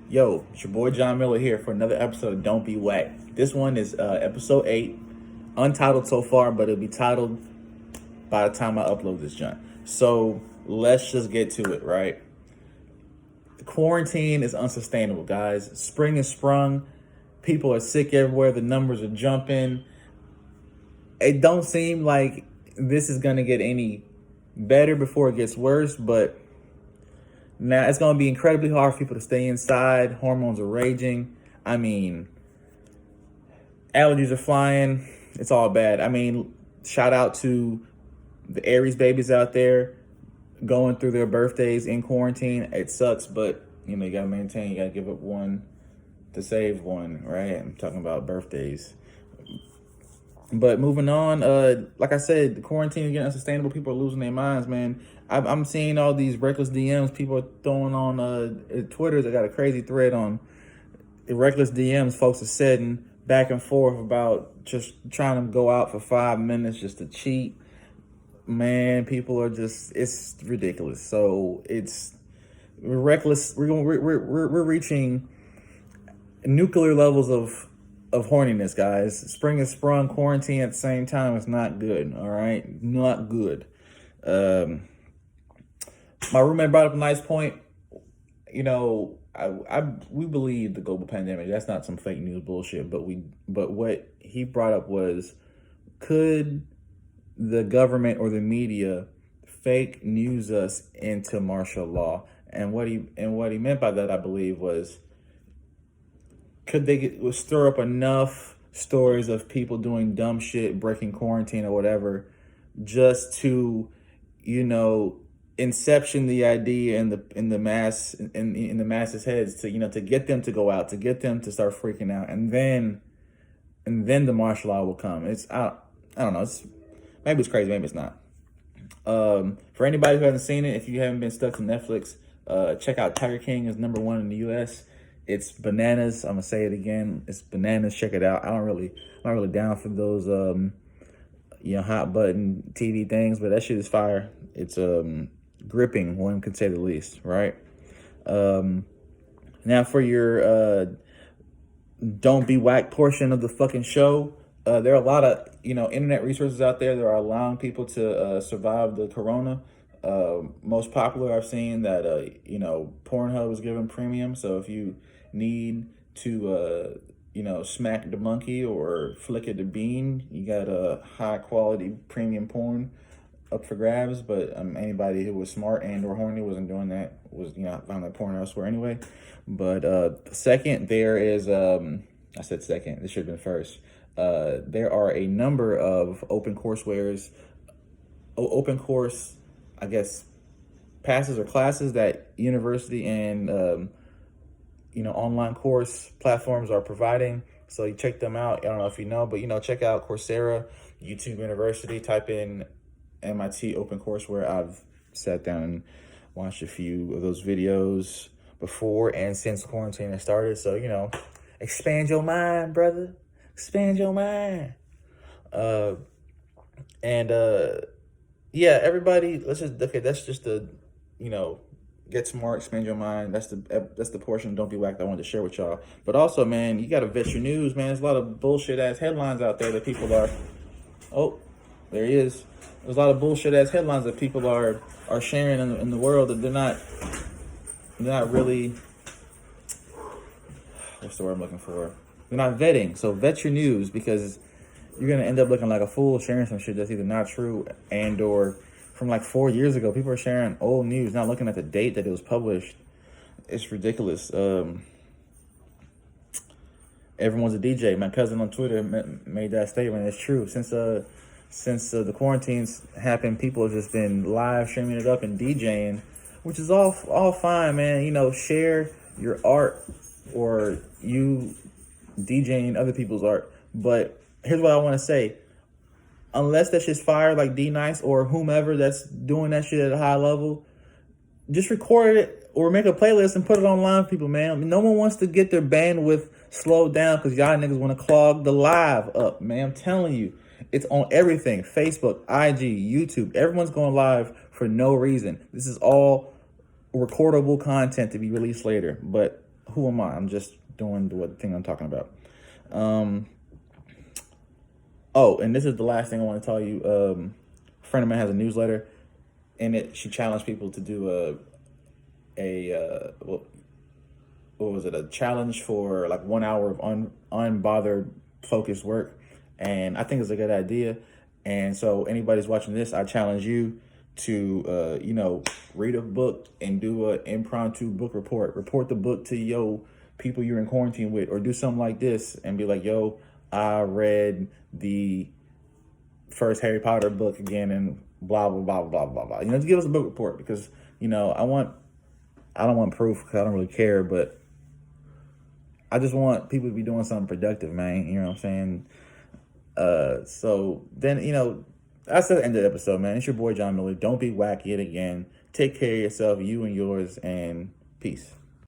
Yo, it's your boy John Miller here for another episode of Don't Be Whack. This one is episode 8, untitled so far, but it'll be titled by the time I upload this junk. So let's just get to it, right? The quarantine is unsustainable, guys. Spring is sprung. People are sick everywhere. The numbers are jumping. It don't seem like this is going to get any better before it gets worse, but now it's going to be incredibly hard for people to stay inside. Hormones are raging. I mean, allergies are flying. It's all bad. I mean, shout out to the Aries babies out there going through their birthdays in quarantine. It sucks, but you gotta maintain. You gotta give up one to save one, right? I'm talking about birthdays. But moving on, like I said, the quarantine is getting unsustainable. People are losing their minds, man. I'm seeing all these reckless DMs people are throwing on Twitter. I got a crazy thread on reckless DMs. Folks are sitting back and forth about just trying to go out for 5 minutes just to cheat. Man, people are it's ridiculous. So it's reckless. We're reaching nuclear levels of horniness, guys. Spring is sprung. Quarantine at the same time is not good. All right, not good. My roommate brought up a nice point. We believe the global pandemic. That's not some fake news bullshit. But what he brought up was, could the government or the media fake news us into martial law? And what he meant by that, I believe, was, could they stir up enough stories of people doing dumb shit, breaking quarantine or whatever, just to, inception the idea in the masses heads to get them to go out, to get them to start freaking out, and then the martial law will come. I don't know. Maybe it's crazy, maybe it's not. For anybody who hasn't seen it, if you haven't been stuck to Netflix, check out Tiger King. Is number 1 in the U.S. It's bananas. I'm gonna say it again. It's bananas. Check it out. I'm not really down for those hot button TV things, but that shit is fire. It's gripping, one could say the least, right? Now for your don't be whack portion of the fucking show. There are a lot of internet resources out there that are allowing people to survive the corona. Most popular, I've seen that Pornhub is giving premium. So if you need to smack the monkey or flick at the bean, you got a high quality premium porn up for grabs. But anybody who was smart and or horny wasn't doing that, was found that porn elsewhere anyway. But second, there is I said second, this should have been first. There are a number of open course, I guess, passes or classes that university and online course platforms are providing. So you check them out. I don't know if you know, but check out Coursera, YouTube University. Type in MIT OpenCourseWare. I've sat down and watched a few of those videos before and since quarantine has started. So expand your mind, brother. Expand your mind. Yeah, everybody, that's just the, get smart, expand your mind. That's the portion of Don't Be Whacked I wanted to share with y'all. But also, man, you got to vet your news, man. There's a lot of bullshit ass headlines out there that people are, oh, there he is. There's a lot of bullshit ass headlines that people are sharing in the world that they're not really, what's the word I'm looking for? They're not vetting. So vet your news, because you're going to end up looking like a fool sharing some shit that's either not true and or from like 4 years ago. People are sharing old news, not looking at the date that it was published. It's ridiculous. Everyone's a DJ. My cousin on Twitter made that statement. It's true. Since the quarantines happened, people have just been live streaming it up and DJing, which is all fine, man. Share your art or you DJing other people's art. But here's what I want to say. Unless that shit's fire, like D Nice or whomever that's doing that shit at a high level, just record it or make a playlist and put it online for people, man. No one wants to get their bandwidth slowed down because y'all niggas want to clog the live up, man. I'm telling you. It's on everything. Facebook, IG, YouTube. Everyone's going live for no reason. This is all recordable content to be released later. But who am I? I'm just doing the thing I'm talking about. Oh, and this is the last thing I want to tell you. A friend of mine has a newsletter. In it, she challenged people to do what was it? A challenge for like 1 hour of unbothered, focused work, and I think it's a good idea. And so, anybody's watching this, I challenge you to, read a book and do an impromptu book report. Report the book to your people you're in quarantine with, or do something like this and be like, "Yo, I read the first Harry Potter book again," and blah blah blah blah blah blah. Just give us a book report, because I don't want proof because I don't really care, but I just want people to be doing something productive, man. You know what I'm saying? So then, that's the end of the episode, man. It's your boy John Miller. Don't be wack yet again. Take care of yourself, you and yours, and peace.